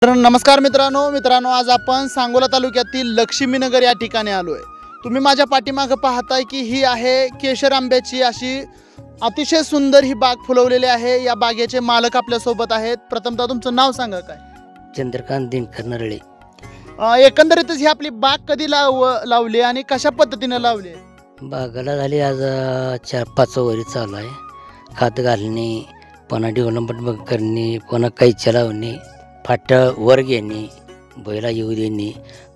तर नमस्कार मित्रांनो आज आपण सांगोला तालुक्यातील लक्ष्मीनगर या ठिकाणी आलो आहे। तुम्ही माझ्या पाठीमागे पाहताय की ही आहे केशर आंब्याची अशी अतिशय सुंदर ही बाग फुलवलेली आहे। या बागेचे मालक आपल्या सोबत आहेत। प्रथमतः तुमचं नाव सांगा काय? चंद्रकांत दिनकर नरळे। एकंदरीतच ही आपली बाग कधी लावली आणि कशा पद्धतीने लावली? बागाला झाली आज 4-5 वरी चालू आहे। खत घालणे, पुन्हा डेव्हलपमेंट करणे, पुन्हा कैच्या लावणे, फाटं वर घेणे, बैला येऊ देणे,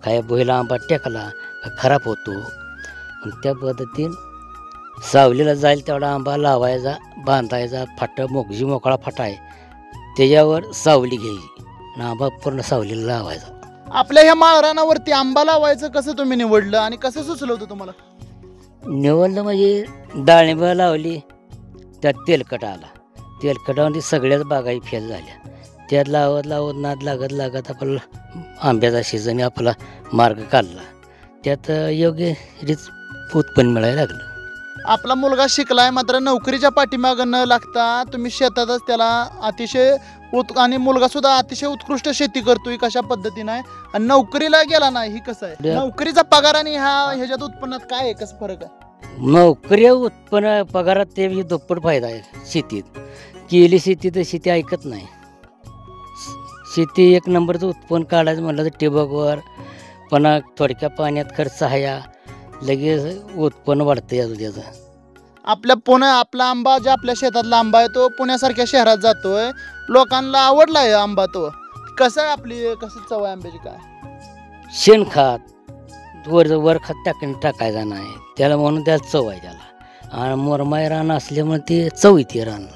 काय बैला आंबा टेकला का खराब होतो, मग त्या पद्धतीने सावलीला जाईल तेवढा आंबा लावायचा, बांधायचा, फाटं मोकळा फाटा आहे त्याच्यावर सावली घ्यायची आणि आंबा पूर्ण सावलीला लावायचा। आपल्या ह्या माळरानावरती आंबा लावायचं कसं तुम्ही निवडलं आणि कसं सुचलं होतं तुम्हाला? निवडलं म्हणजे डाळिंब लावली, त्यात तेलकट आला, तेलकटामध्ये सगळ्याच बागाही फेल झाल्या। त्यात लावत नाद लागत आपला आंब्याचा सीझन आपला मार्ग काढला, त्यात योग्य रीत उत्पन्न मिळायला लागलं। आपला मुलगा शिकलाय मात्र नोकरीच्या पाठीमागं न लागता तुम्ही शेतातच त्याला अतिशय आणि मुलगा सुद्धा अतिशय उत्कृष्ट शेती करतोय कशा पद्धतीने आहे आणि नोकरीला गेला नाही ही कसं आहे? नोकरीचा पगार आणि ह्याच्यात उत्पन्नात काय आहे, कसं फरक आहे? नोकरी उत्पन्न पगारात ते दुप्पट फायदा आहे। शेतीत केली शेती तर शेती ऐकत नाही। शेती एक नंबरचं उत्पन्न काढायचं म्हटलं तर टिबकवर पुन्हा थोडक्या पाण्यात खर्च आहे, लगेच उत्पन्न वाढतं अजून त्याचं। आपला आंबा जो आपल्या शेतातला आंबा आहे तो पुण्यासारख्या शहरात जातोय, लोकांना आवडलाय आंबा तो। कसं आहे आपली कसं चव आहे आंब्याची काय? शेणखत वर खत टाकायचा नाही त्याला, म्हणून त्याला चव आहे त्याला। आणि मुरमाय रान असल्यामुळे ती चव येते रान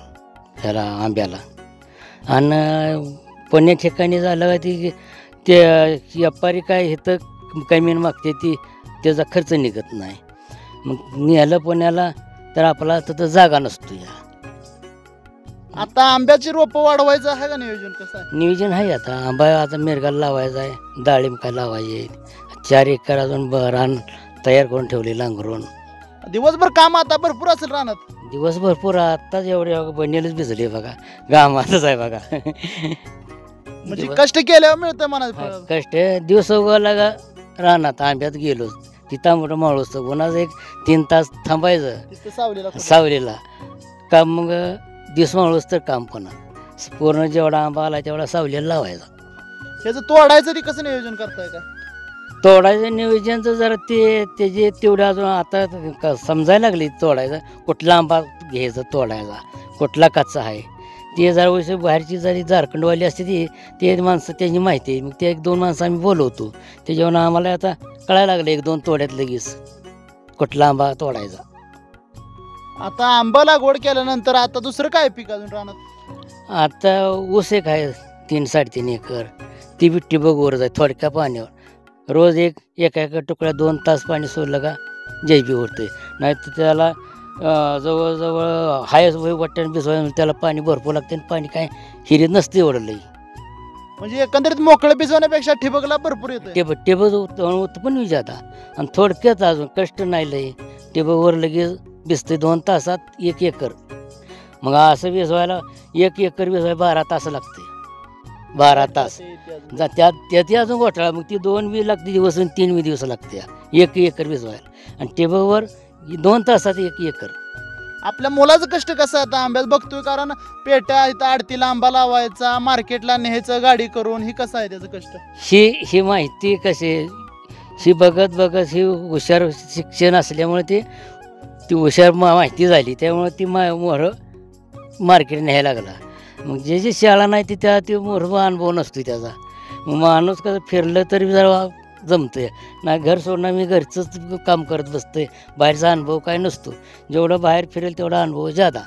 ह्याला आंब्याला। आणि पुण्या ठिकाणी झालं का ते व्यापारी काय इथं कमी मागते ती, त्याचा खर्च निघत नाही। मग नेलं पुण्याला तर आपला तर जागा नसतो या। आता आंब्याची रोपं वाढवायचं आहे का नियोजन कसं आहे? नियोजन आहे आता आंबा आता मिरगाला लावायचा आहे, डाळिंब काय लावायचे, 4 एकर अजून रान तयार करून ठेवले नांगरून। दिवसभर काम आता भरपूर असेल रानात? दिवस भरपूर आत्ताच एवढे बनेलच भिजले बघा, गामातच आहे बघा। म्हणजे कष्ट केल्यावर मिळतं म्हणा। कष्ट दिवस उगवला का रानात आंब्यात गेलो तिथं मोठं माळूस उन्हाच 1-3 तास थांबायचं सावलीला काम, मग दिवस माळूस तर काम पुन्हा पूर्ण जेवढा आंबा आला तेवढा सावलीला लावायचा। त्याचं तोडायचं ते कसं नियोजन करताय काय? तोडायचं नियोजनचं जरा त्याचे तेवढं अजून आता समजायला लागले तोडायचं, कुठला आंबा घ्यायचा तोडायचा, कुठला कच्चा आहे ते जरा वैसे बाहेरची जरी झारखंडवाली असते ते माणसं त्याची माहिती आहे, मग ते 1-2 माणसं आम्ही बोलवतो, त्याच्यावर आम्हाला आता कळायला लागलं 1-2 तोड्यात लगेच कुठला आंबा तोडायचा। आता आंबा लागवड केल्यानंतर आता दुसरं काय पीक अजून रानात? आता ऊस एक आहे 3-3.5 एकर, ती बी टिबकवर जाय थोडक्या पाण्यावर, रोज एका तुकड्या 2 तास पाणी सोडलं का जैबी उरते, नाही तर त्याला जवळजवळ हायस वाट्यानं भिजवायला त्याला पाणी भरपूर लागते आणि पाणी काय हिरीत नसते एवढं लई। म्हणजे एकंदरीत मोकळं भिजवण्यापेक्षा ठिबकला भरपूर येतं। टेबक उत्पन्न विजा आता आणि थोडक्यात अजून कष्ट नाही लई, टेबकवर लगेच भिजते 2 तासात 1 एकर। मग असं भिजवायला 1 एकर भिजवायला 12 तास लागते, 12 तास त्यात अजून घोटाळा, मग ती 2 बी लागते दिवस आणि 3 बी दिवस लागते 1 एकर भिजवायला, आणि टेबकवर 2 तासात 1 एकर। आपल्या मुलाचं कष्ट कसं आता आंब्यात बघतोय, कारण पेट्या इथं आडतीला आंबा लावायचा, मार्केटला न्यायचं गाडी करून, ही कसं आहे त्याचं कष्ट? ही माहिती कशी ही बघत ही हुशार शिक्षण असल्यामुळे ती हुशार माहिती झाली, त्यामुळे ती मोहर मार्केट न्यायला लागला। मग जे शाळा नाही ते मोहर अनुभव नसतो त्याचा, मग माणूस कसं फिरलं तरी जरा जमतंय ना, घर सोडणं मी घरचंच काम करत बसतोय, बाहेरचा अनुभव काय नसतो, जेवढं बाहेर फिरेल तेवढा अनुभव जादा।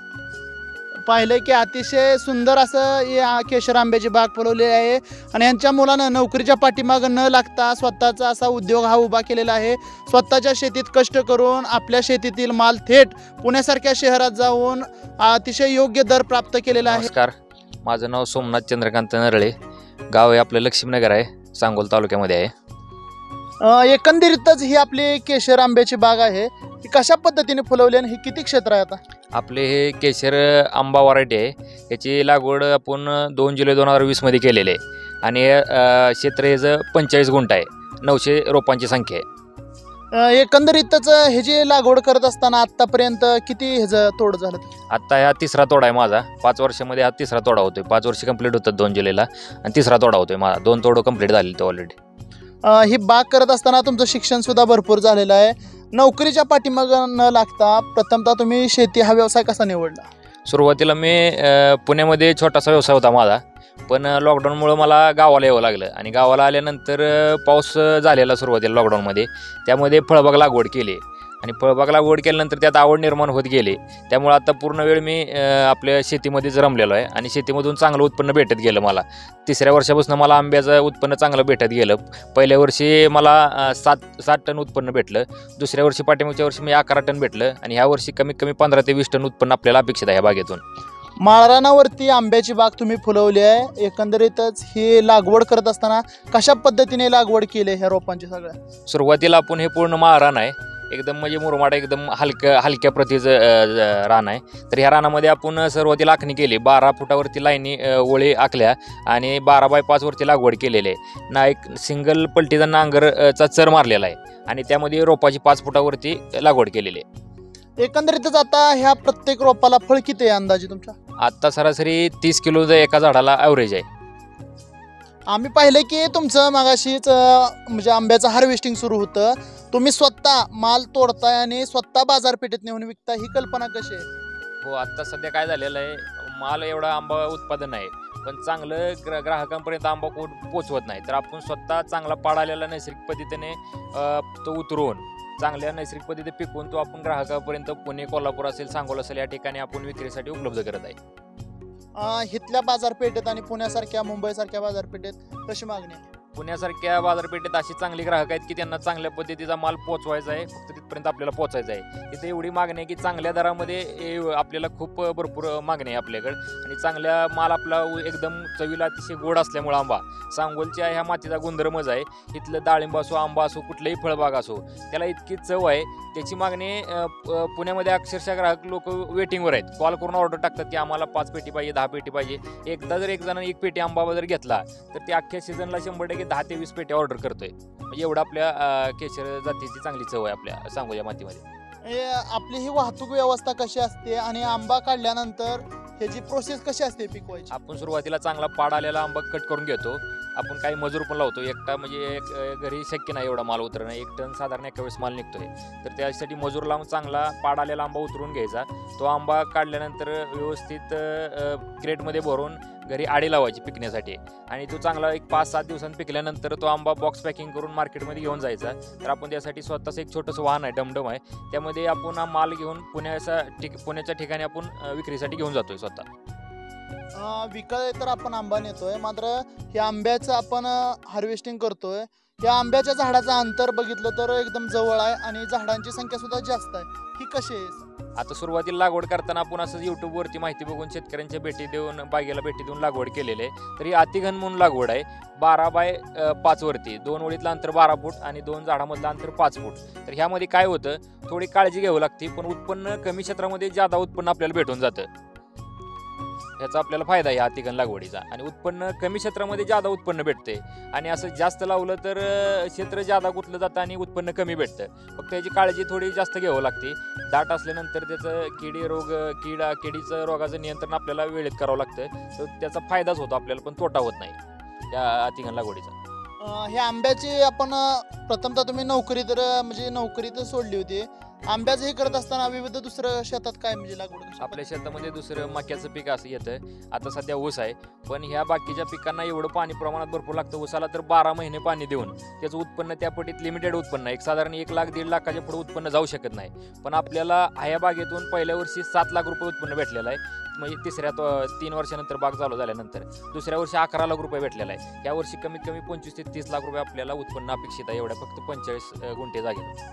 पाहिलं की अतिशय सुंदर असं या केशर आंब्याची बाग फुलवलेली आहे आणि यांच्या मुलानं नोकरीच्या पाठीमागं न लागता स्वतःचा असा उद्योग हा उभा केलेला आहे। स्वतःच्या शेतीत कष्ट करून आपल्या शेतीतील माल थेट पुण्यासारख्या शहरात जाऊन अतिशय योग्य दर प्राप्त केलेला आहे। नमस्कार, माझं नाव सोमनाथ चंद्रकांत नरळे, गाव आहे आपलं लक्ष्मीनगर आहे, सांगोला तालुक्यामध्ये आहे। एकंदरीतच ही आपली केशर आंब्याची बाग आहे, ही कशा पद्धतीने फुलवली आणि ही किती क्षेत्र आहे? आता आपले हे केशर आंबा व्हरायटी आहे, याची लागवड आपण 2 जुलै 2020 मध्ये केलेली आहे आणि क्षेत्र ह्याचं 45 गुंठ आहे. 900 रोपांची संख्या आहे. एकंदरीतच हे जी लागवड करत असताना आतापर्यंत किती ह्याचं तोड झालं? आत्ता हा तिसरा तोडा आहे माझा. 5 वर्षामध्ये हा तिसरा तोडा होतोय. 5 वर्ष कंप्लीट होतात 2 जुलैला आणि तिसरा तोडा होतोय माझा. 2 तोडं कंप्लीट झालेले ऑलरेडी. ही बाग करत असताना तुमचं शिक्षण सुद्धा भरपूर झालेलं आहे. नोकरीच्या पाठीमागं न लागता प्रथमतः तुम्ही शेती हा व्यवसाय कसा निवडला? सुरुवातीला मी पुण्यामध्ये छोटासा व्यवसाय होता माझा, पण लॉकडाऊनमुळं मला गावाला यावं लागलं आणि गावाला आल्यानंतर पाऊस झालेला सुरुवातीला लॉकडाऊनमध्ये. त्यामध्ये फळबाग लागवड केली आणि फळबाग लागवड केल्यानंतर त्यात आवड निर्माण होत गेली. त्यामुळे आता पूर्ण वेळ मी आपल्या शेतीमध्येच रमलेलो आहे आणि शेतीमधून चांगलं उत्पन्न भेटत गेलं मला. 3ऱ्या वर्षापासून मला आंब्याचं उत्पन्न चांगलं भेटत गेलं. पहिल्या वर्षी मला 7 टन उत्पन्न भेटलं. 2ऱ्या वर्षी पाठीमागच्या वर्षी मी 11 टन भेटलं आणि ह्या वर्षी कमीत कमी 15 ते 20 टन उत्पन्न आपल्याला अपेक्षित आहे या बागेतून. माळरानावरती आंब्याची बाग तुम्ही फुलवली आहे. एकंदरीतच ही लागवड करत असताना कशा पद्धतीने लागवड केली ह्या रोपांची? सगळ्या सुरुवातीला आपण हे पूर्ण माळरान आहे, एकदम म्हणजे मुरमाड एकदम हलक्या प्रतीचं रान आहे. तर ह्या रानामध्ये आपण सुरुवातीला आखणी केली. 12 फुटावरती लाईनी ओळी आखल्या आणि 12 बाय 5 वरती लागवड केलेली आहे. ना एक सिंगल पलटीचा नांगरचा चर मारलेला आहे आणि त्यामध्ये रोपाची 5 फुटावरती लागवड केलेली आहे. एकंदरीतच आता ह्या प्रत्येक रोपाला फळ किती आहे अंदाजे तुमच्या? आत्ता सरासरी 30 किलो एका झाडाला ॲव्हरेज आहे. आम्ही पाहिलं की तुमचं मागाशीच म्हणजे आंब्याचं हार्वेस्टिंग सुरू होतं. तुम्ही स्वतः माल तोडताय आणि स्वतः बाजारपेठेत नेऊन विकताय. ही कल्पना कशी आहे? हो, आत्ता सध्या काय झालेलं आहे, माल एवढा आंबा उत्पादन आहे पण चांगलं ग्राहकांपर्यंत आंबा पोचवत नाही. तर आपण स्वतः चांगला पाड आलेला नैसर्गिक पद्धतीने तो उतरवून चांगल्या नैसर्गिक पद्धतीने पिकवून तो आपण ग्राहकापर्यंत पुणे, कोल्हापूर असेल, सांगोला असेल या ठिकाणी आपण विक्रीसाठी उपलब्ध करत आहे. इथल्या बाजारपेठेत आणि पुण्यासारख्या मुंबईसारख्या बाजारपेठेत कशी मागणी आहे? पुण्यासारख्या बाजारपेठेत अशी चांगली ग्राहक आहेत की त्यांना चांगल्या पद्धतीचा माल पोचवायचा आहे, फक्त तिथपर्यंत आपल्याला पोचायचं आहे. तिथे एवढी मागणी आहे की चांगल्या दरामध्ये आपल्याला खूप भरपूर मागणी आहे आपल्याकडे आणि चांगल्या माल आपला एकदम चवीला अतिशय गोड असल्यामुळे आंबा सांगोलच्या ह्या मातीचा गुणधर्मच आहे. इथलं डाळिंब असो, आंबा असो, कुठलाही फळबाग असो, त्याला इतकी चव आहे. त्याची मागणी पुण्यामध्ये अक्षरशः ग्राहक लोक वेटिंगवर आहेत. कॉल करून ऑर्डर टाकतात की आम्हाला 5 पेटी पाहिजे, 10 पेटी पाहिजे. एकदा जर एक जण 1 पेटी आंबा जर घेतला तर ते अख्ख्या सीझनला 100% 10 ते 20 पेटी ऑर्डर करतोय. म्हणजे एवढं आपल्या केशर जातीची चांगली चव आहे आपल्या सांगोल्या मातीमध्ये. आपली ही वाहतूक व्यवस्था कशी असते आणि आंबा काढल्यानंतर ह्याची प्रोसेस कशी असते पिकवायची? आपण सुरुवातीला चांगला पाड आलेला आंबा कट करून घेतो. आपण काही मजूर पण लावतो. एकटा म्हणजे घरी शक्य नाही एवढा माल उतरणं. 1 टन साधारण एका वेळेस माल निघतोय. तर त्यासाठी मजूर लावून चांगला पाड आलेला आंबा उतरून घ्यायचा. तो आंबा काढल्यानंतर व्यवस्थित क्रेटमध्ये भरून घरी आडी लावायची पिकण्यासाठी आणि तो चांगला एक 5-7 दिवसांनी पिकल्यानंतर तो आंबा बॉक्स पॅकिंग करून मार्केटमध्ये घेऊन जायचा. तर आपण त्यासाठी स्वतःचं एक छोटंसं वाहन आहे, डमडम आहे. त्यामध्ये आपण हा माल घेऊन पुण्याच्या ठिकाणी आपण विक्रीसाठी घेऊन जातोय स्वतः. विकाय तर आपण आंबा नेतोय, मात्र हे आंब्याचं आपण हार्वेस्टिंग करतोय. या आंब्याच्या झाडाचं अंतर बघितलं तर एकदम जवळ आहे आणि झाडांची संख्या सुद्धा जास्त आहे. ही कशी आहे? आता सुरुवातीला लागवड करताना आपण असं यूट्यूबवरती माहिती बघून शेतकऱ्यांच्या बागेला भेटी देऊन लागवड केलेली आहे. तर ही अतिघन म्हणून लागवड आहे. 12 बाय 5 वरती 2 ओळीतलं अंतर 12 फूट आणि 2 झाडामधलं अंतर 5 फूट. तर ह्यामध्ये काय होतं, थोडी काळजी घ्यावी लागते पण उत्पन्न कमी क्षेत्रामध्ये जादा उत्पन्न आपल्याला भेटून जातं. याचा आपल्याला फायदा आहे अतिघन लागवडीचा आणि उत्पन्न कमी क्षेत्रामध्ये जादा उत्पन्न भेटते. आणि असं जास्त लावलं तर क्षेत्र जादा गुंतलं जातं आणि उत्पन्न कमी भेटतं. फक्त याची काळजी थोडी जास्त घ्यावं लागते. दाट असल्यानंतर त्याचं किडीचं रोगाचं नियंत्रण आपल्याला वेळेत करावं लागतं. तर त्याचा फायदाच होतो आपल्याला, पण तोटा होत नाही त्या अतिघन लागवडीचा. हे आंब्याची आपण प्रथमतः तुम्ही नोकरी तर सोडली होती. आंब्याचं हे करत असताना विविध दुसरं शेतात काय म्हणजे लागवड? आपल्या शेतामध्ये दुसरं मक्याचं पीक असं येतं. आता सध्या ऊस आहे, पण ह्या बाकीच्या पिकांना एवढं पाणी प्रमाणात भरपूर लागतं. ऊसाला तर 12 महिने पाणी देऊन त्याचं उत्पन्न त्या पटीत लिमिटेड उत्पन्न आहे. साधारण 1 लाख 1.5 लाखाच्या पुढे उत्पन्न जाऊ शकत नाही. पण आपल्याला ह्या बागेतून पहिल्या वर्षी 7 लाख रुपये उत्पन्न भेटलेलं आहे. म्हणजे 3 वर्षानंतर बाग चालू झाल्यानंतर 2ऱ्या वर्षी 11 लाख रुपये भेटलेला आहे. या वर्षी कमीत कमी 25 ते 30 लाख रुपये आपल्याला उत्पन्न अपेक्षित आहे, एवढ्या फक्त 45 गुंठे जागेत.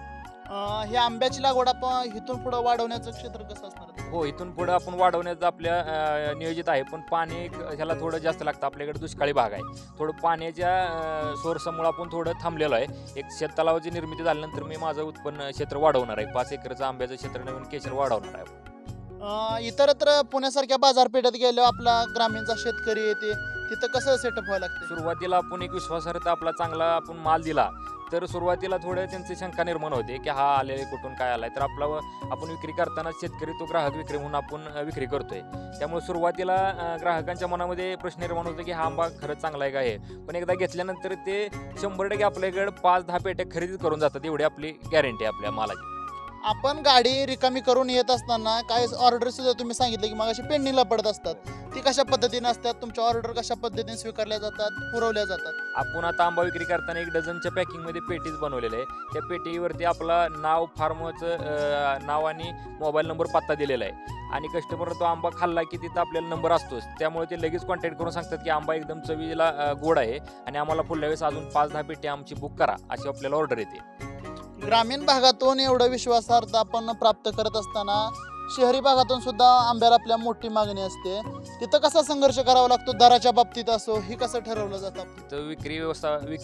ही आंब्याची लागवड आपण इथून पुढे वाढवण्याचं क्षेत्र कसं असणार? हो, इथून पुढे आपण वाढवण्याचं आपल्या नियोजित आहे, पण पाणी ह्याला थोडं जास्त लागतं. आपल्याकडे दुष्काळी भाग आहे, थोडं पाण्याच्या सोर्समुळे आपण थोडं थांबलेलो आहे. एक शेततलावाची निर्मिती झाल्यानंतर मी माझं उत्पन्न क्षेत्र वाढवणार आहे. 5 एकरचं आंब्याचं क्षेत्र नवीन केशर वाढवणार आहे. इतरत्र पुण्यासारख्या बाजारपेठेत गेल्यावर आपला ग्रामीणचा शेतकरी येते तिथं कसं सेटअप व्हावं लागतं? सुरुवातीला आपण एक विश्वासार्हता आपला चांगला आपण माल दिला तर सुरुवातीला थोडं त्यांची शंका निर्माण होते की हा आलेले कुठून काय आलाय, तर आपण विक्री करताना शेतकरी तो ग्राहक विक्री म्हणून आपण विक्री करतोय. त्यामुळे सुरुवातीला ग्राहकांच्या मनामध्ये प्रश्न निर्माण होतो की हा आंबा खरंच चांगला आहे का आहे, पण एकदा घेतल्यानंतर ते 100% आपल्याकडे 5-10 पेट्या खरेदी करून जातात, एवढी आपली गॅरंटी आहे आपल्या मालाची. आपण गाडी रिकामी करून येत असताना काय ऑर्डर सुद्धा तुम्ही सांगितलं की मग अशी पेंडिंगला पडत असतात, ती कशा पद्धतीने असतात? तुमच्या ऑर्डर कशा पद्धतीने स्वीकारल्या जातात, पुरवल्या जातात? आपण आता आंबा विक्री करताना 1 डझनच्या पॅकिंगमध्ये पेटीज बनवलेले आहे. त्या पेटीवरती आपला नाव, फार्मचं नाव आणि मोबाईल नंबर, पत्ता दिलेला आहे. आणि कस्टमर तो आंबा खाल्ला की तिथं आपल्याला नंबर असतोच, त्यामुळे ते लगेच कॉन्टॅक्ट करून सांगतात की आंबा एकदम चवीला गोड आहे आणि आम्हाला पुढल्या वेळेस अजून 5-10 पेटी आमची बुक करा, अशी आपल्याला ऑर्डर येते. ग्रामीण भागातून एवढं विश्वासार्हता आपण प्राप्त करत असताना शहरी भागातून सुद्धा आंब्याला आपल्या मोठी मागणी असते, तिथं कसा संघर्ष करावा लागतो? दराच्या बाबतीत असो, ही कसं ठरवलं जातं? तर विक्री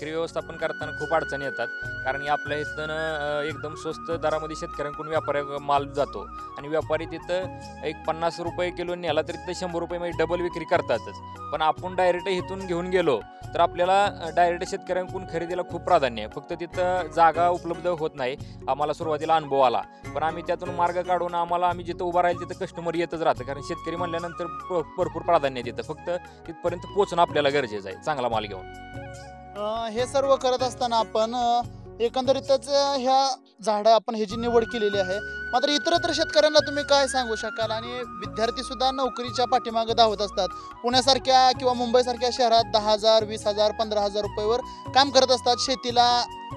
व्यवस्थापन करताना खूप अडचणी येतात, कारण की आपल्या इथं एकदम स्वस्त दरामध्ये शेतकऱ्यांकडून व्यापारी माल जातो आणि व्यापारी तिथं एक 50 रुपये किलो नेला तरी तिथं 100 रुपये म्हणजे डबल विक्री करतातच. पण आपण डायरेक्ट इथून घेऊन गेलो तर आपल्याला डायरेक्ट शेतकऱ्यांकडून खरेदीला खूप प्राधान्य आहे. फक्त तिथं जागा उपलब्ध होत नाही. आम्हाला सुरुवातीला अनुभव आला, पण आम्ही त्यातून मार्ग काढून आम्ही जिथं उभा राहील तिथं कस्टमर येतच राहतं, कारण शेतकरी म्हणल्यानंतर भरपूर प्राधान्य तिथं, फक्त तिथपर्यंत पोहोचणं आपल्याला गरजेचं आहे चांगला माल घेऊन. हे सर्व करत असताना आपण एकंदरीतच ह्या झाडं आपण ह्याची निवड केलेली आहे. मात्र इतरत्र शेतकऱ्यांना तुम्ही काय सांगू शकाल? आणि विद्यार्थी सुद्धा नोकरीच्या पाठीमागे धावत असतात, पुण्यासारख्या किंवा मुंबईसारख्या शहरात 10,000, 20,000, 15,000 रुपयावर काम करत असतात, शेतीला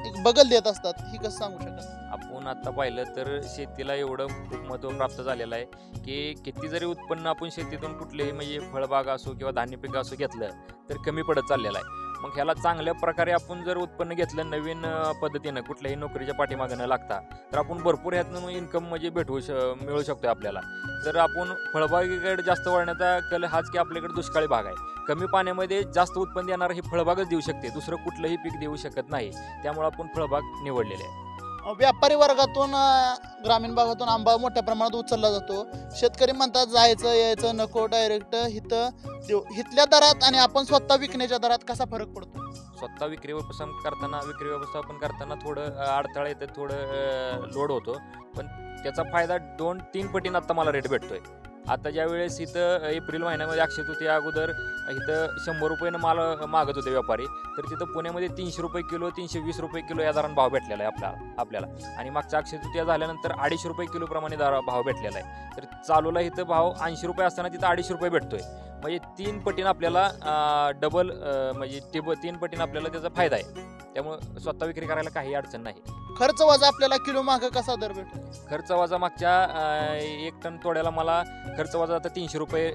एक बगल देत असतात, ही कसं सांगू शकाल? आपण आता पाहिलं तर शेतीला एवढं खूप महत्त्व प्राप्त झालेलं आहे की किती जरी उत्पन्न आपण शेतीतून कुठलेही म्हणजे फळबाग असो किंवा धान्य पिकं असो घेतलं तर कमी पडत चाललेलं आहे. मग ह्याला चांगल्या प्रकारे आपण जर उत्पन्न घेतलं नवीन पद्धतीनं, कुठल्याही नोकरीच्या पाठीमागे न लागता, तर आपण भरपूर ह्यातून इन्कम म्हणजे मिळू शकतो आपल्याला. तर आपण फळबागेकडे जास्त वळण्याचा कल हाच की आपल्याकडे दुष्काळी भाग आहे, कमी पाण्यामध्ये जास्त उत्पन्न देणारं ही फळबागच देऊ शकते, दुसरं कुठलंही पीक देऊ शकत नाही. त्यामुळे आपण फळबाग निवडलेली आहे. व्यापारी वर्गातून ग्रामीण भागातून आंबा मोठ्या प्रमाणात उचलला जातो. शेतकरी म्हणतात जायचं यायचं नको, डायरेक्ट इथं देऊ. इथल्या दरात आणि आपण स्वतः विकण्याच्या दरात कसा फरक पडतो? स्वतः विक्री व्यवस्थापन करताना थोडं अडथळा येतं, थोडं लोड होतो, पण त्याचा फायदा 2-3 पटीने आता मला रेट भेटतोय. आता ज्या वेळेस इथं एप्रिल महिन्यामध्ये अक्षय तृतीया अगोदर इथं 100 रुपयानं माल मागत होते व्यापारी, तर तिथं पुण्यामध्ये 300 रुपये किलो, 320 रुपये किलो या दरानं भाव भेटलेला आहे आपल्याला. आणि मागच्या अक्षय तृतीया झाल्यानंतर 250 रुपये किलो प्रमाणे भाव भेटलेला आहे. तर चालूला इथं भाव 80 रुपये असताना तिथं 250 रुपये भेटतोय, म्हणजे 3 पटीनं आपल्याला डबल म्हणजे 3 पटीनं आपल्याला त्याचा फायदा आहे. त्यामुळे स्वतः विक्री करायला काही अडचण नाही. खर्च वजा आपल्याला किलो मागं कसा दर भेटतो? खर्च वजा मागच्या 1 टन तोड्याला मला खर्च वजा आता 300 रुपये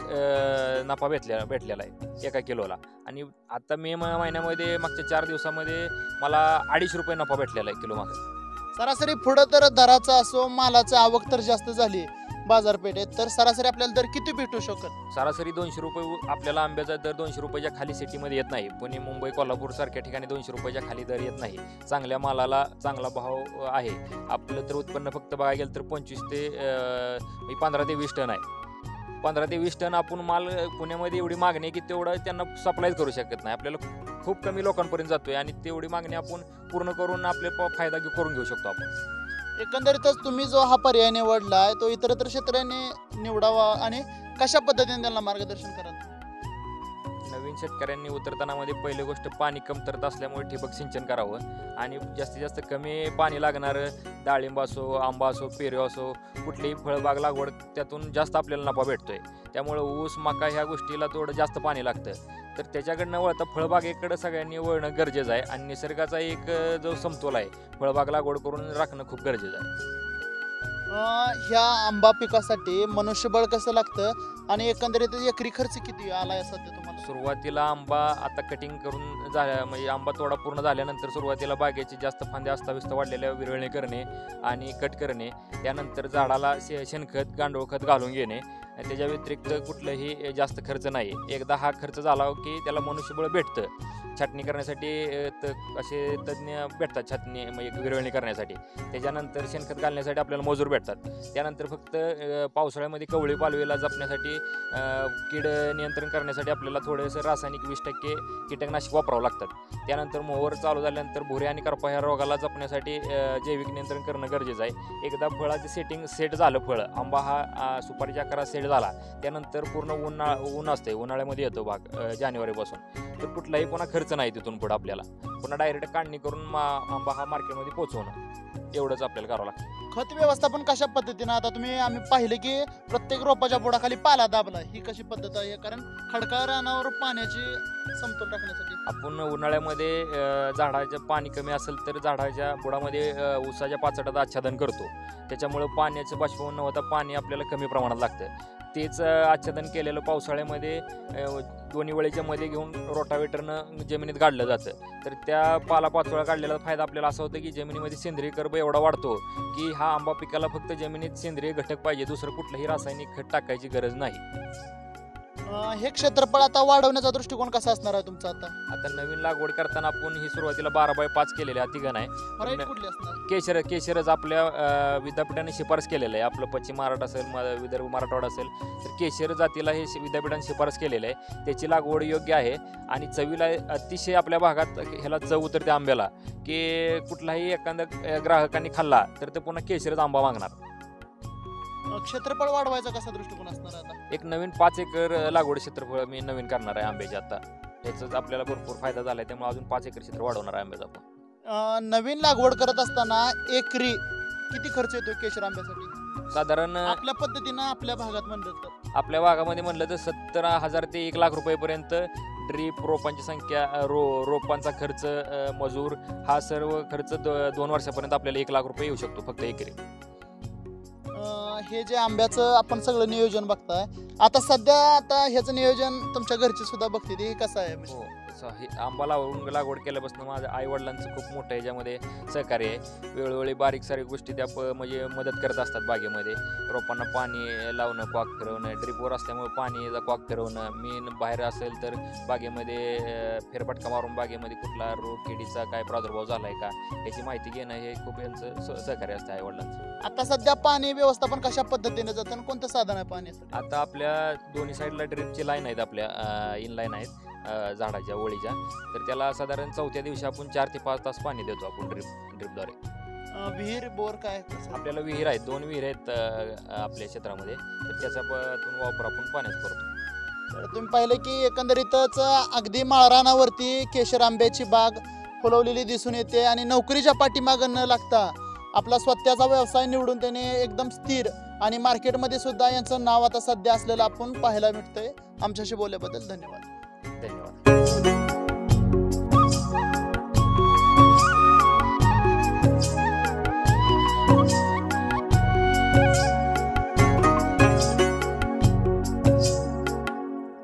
नफा भेटलेला आहे 1 किलोला. आणि आता मे महिन्यामध्ये मागच्या 4 दिवसामध्ये मला 250 रुपये नफा भेटलेला आहे किलो मागं. सरासरी पुढं तर दराचा असो, मालाचा आवक तर जास्त झाली बाजारपेठेत, तर सरासरी आपल्याला दर किती भेटू शकत? सरासरी 200 रुपये आपल्याला आंब्याचा दर 200 रुपयाच्या खाली सिटीमध्ये येत नाही. पुणे, मुंबई, कोल्हापूर सारख्या ठिकाणी 200 रुपयाच्या खाली दर येत नाही. चांगल्या मालाला चांगला भाव आहे. आपलं तर उत्पन्न फक्त बघायला गेलं तर 25 ते 15 ते 20 टन आहे. 15 ते 20 टन आपण माल पुण्यामध्ये एवढी मागणी आहे की तेवढं त्यांना सप्लायच करू शकत नाही. आपल्याला खूप कमी लोकांपर्यंत जातोय आणि तेवढी मागणी आपण पूर्ण करून आपले फायदा करून घेऊ शकतो आपण. एकंदरीतच तुम्ही जो हा पर्याय निवडलाय तो इतरत्र शेतकऱ्यांनी निवडावा आणि कशा पद्धतीने त्यांना मार्गदर्शन कराल? नवीन शेतकऱ्यांनी उतरतानामध्ये पहिली गोष्ट पाणी कमतरता असल्यामुळे ठिबक सिंचन करावं आणि जास्तीत जास्त कमी पाणी लागणारं डाळिंब असो, आंबा असो, पेरू असो, कुठलीही फळबाग लागवड त्यातून जास्त आपल्याला नफा भेटतोय. त्यामुळे ऊस, मका ह्या गोष्टीला थोडं जास्त पाणी लागतं, तर त्याच्याकडनं वळता फळबागेकडं सगळ्यांनी वळणं गरजेचं आहे. आणि निसर्गाचा एक जो समतोल आहे, फळबाग लागवड करून राखणं खूप गरजेचं आहे. ह्या आंबा पिकासाठी मनुष्यबळ कसं लागतं आणि एकंदरीत एकरी खर्च किती आलाय सध्या तुम्हाला? सुरुवातीला आंबा आता कटिंग करून झाल्या म्हणजे आंबा तोडा पूर्ण झाल्यानंतर सुरुवातीला बागेची जास्त फांद्या अस्ताव्यस्त वाढलेल्या विरळणे करणे आणि कट करणे, त्यानंतर झाडाला शेणखत, गांडूळ खत घालून घेणे. त्याच्या व्यतिरिक्त कुठलंही जास्त खर्च नाही. एकदा हा खर्च झाला की त्याला मनुष्यबळ भेटतं. छाटणी करण्यासाठी असे तज्ज्ञ भेटतात, छाटणी म्हणजे विरळणी करण्यासाठी. त्याच्यानंतर शेणखत घालण्यासाठी आपल्याला मजूर भेटतात. त्यानंतर फक्त पावसाळ्यामध्ये कवळी पालवीला जपण्यासाठी कीड नियंत्रण करण्यासाठी आपल्याला थोडंसं रासायनिक 20% कीटकनाशक वापरावं लागतात. त्यानंतर मोहर चालू झाल्यानंतर भुरे आणि करपा ह्या रोगाला जपण्यासाठी जैविक नियंत्रण करणं गरजेचं आहे. एकदा फळाचं सेट झालं, फळ आंबा हा सुपारीच्या आकारात सेट झाला, त्यानंतर पूर्ण ऊन असते, उन्हाळ्यामध्ये येतो भाग जानेवारीपासून. तर कुठलाही पुन्हा खर्च नाही तिथून पुढं आपल्याला, पुन्हा डायरेक्ट काढणी करून आंबा हा मार्केटमध्ये पोहोचवणं, एवढंच आपल्याला करावं लागतं. खत व्यवस्थापन कशा पद्धतीनं, आता तुम्ही पाहिलं की प्रत्येक रोपाच्या बुडाखाली पाला दाबला, ही कशी पद्धत आहे? कारण खडकाळ रानावर पाण्याची समतोल राखण्यासाठी आपण उन्हाळ्यामध्ये झाडाचं पाणी कमी असेल तर झाडाच्या बुडामध्ये ऊसाच्या पाचटाचं आच्छादन करतो. त्याच्यामुळं पाण्याचं बाष्पीभवन न होता पाणी आपल्याला कमी प्रमाणात लागतं. तेच आच्छादन केलेलं पावसाळ्यामध्ये दोन्ही वेळेच्या मध्ये घेऊन रोटावेटरनं जमिनीत गाडलं जातं. तर त्या पालापाचोळा काढलेला फायदा आपल्याला असा होता की जमिनीमध्ये सेंद्रिय कर्ब एवढा वाढतो की हा आंबा पिकाला फक्त जमिनीत सेंद्रिय घटक पाहिजे, दुसरं कुठलंही रासायनिक खत टाकायची गरज नाही. हे क्षेत्रफळ आता वाढवण्याचा दृष्टिकोन कसा असणार आहे तुमचा? आता नवीन लागवड करताना आपण ही सुरुवातीला 12x5 केलेले अतिघन आहे. व्हरायटी कुठली असणार? केशरच आपल्या विद्यापीठाने शिफारस केलेलं आहे. आपलं पश्चिम महाराष्ट्र असेल, विदर्भ मराठवाडा असेल तर केशर जातीला हे विद्यापीठाने शिफारस केलेलं आहे. त्याची लागवड योग्य आहे आणि चवीला अतिशय आपल्या भागात ह्याला चव उतरते आंब्याला, की कुठलाही एखादा ग्राहकांनी खाल्ला तर ते पुन्हा केशरच आंबा मागणार. क्षेत्रफळ वाढवायचा कसा दृष्टिकोन असणार आता? एक नवीन 5 एकर लागवड क्षेत्रफळ मी नवीन करणार आहे आंब्याचे. आता त्याचाच आपल्याला भरपूर फायदा झाला आहे, त्यामुळे अजून 5 एकर क्षेत्र वाढवणार आहे आंब्याचा आपण. नवीन लागवड करत असताना एकरी किती खर्च येतो केशर आंब्यासाठी साधारण? आपल्या पद्धतीनं आपल्या भागात म्हणलं तर, आपल्या भागामध्ये म्हणलं तर 70,000 ते 1 लाख रुपयेपर्यंत ड्रीप, रोपांची संख्या, रोपांचा खर्च, मजूर, हा सर्व खर्च 2 वर्षापर्यंत आपल्याला 1 लाख रुपये येऊ शकतो फक्त एकरी. हे जे आंब्याचं आपण सगळं नियोजन बघताय, आता सध्या ह्याचं नियोजन तुमच्या घरचे सुद्धा बघते, ते कसं आहे? हो, आंबा लागवड केल्यापासून माझ्या आई वडिलांचं खूप मोठं याच्यामध्ये सहकार्य आहे. वेळोवेळी बारीक सारीक गोष्टी त्या म्हणजे मदत करत असतात बागेमध्ये. रोपांना पाणी लावणं, कॉक फिरवणं, ड्रिपवर असल्यामुळे पाणी कॉक फिरवणं. मी बाहेर असेल तर बागेमध्ये फेरफटका मारून बागेमध्ये कुठला रोग, किडीचा काय प्रादुर्भाव झालाय का याची माहिती घेणं हे खूप यांचं सहकार्य असतं आई वडिलांचं. आता सध्या पाणी व्यवस्थापन कशा पद्धतीने जातं आणि कोणतं साधन आहे पाण्यासाठी? आता आपल्या दोन्ही साईडला ड्रिपची लाईन आहेत, आपल्या इनलाईन आहेत झाडाच्या ओळीच्या. तर त्याला साधारण 4थ्या दिवशी आपण 4 ते 5 तास पाणी देतो आपण ड्रिपद्वारे. विहीर, बोर काय? आपल्याला विहीर आहेत, 2 विहीर आहेत आपल्या क्षेत्रामध्ये, तर त्याच्यातून वापर आपण पाण्यात करतो. तुम्ही पाहिलं की एकंदरीतच अगदी माळरानावरती केशर आंब्याची बाग फुलवलेली दिसून येते आणि नोकरीच्या पाठीमागं न लागता आपला स्वतःचा व्यवसाय निवडून त्याने एकदम स्थिर आणि मार्केटमध्ये सुद्धा यांचं नाव आता सध्या असलेलं आपण पाहायला मिळतंय. आमच्याशी बोलल्याबद्दल धन्यवाद. धन्यवाद.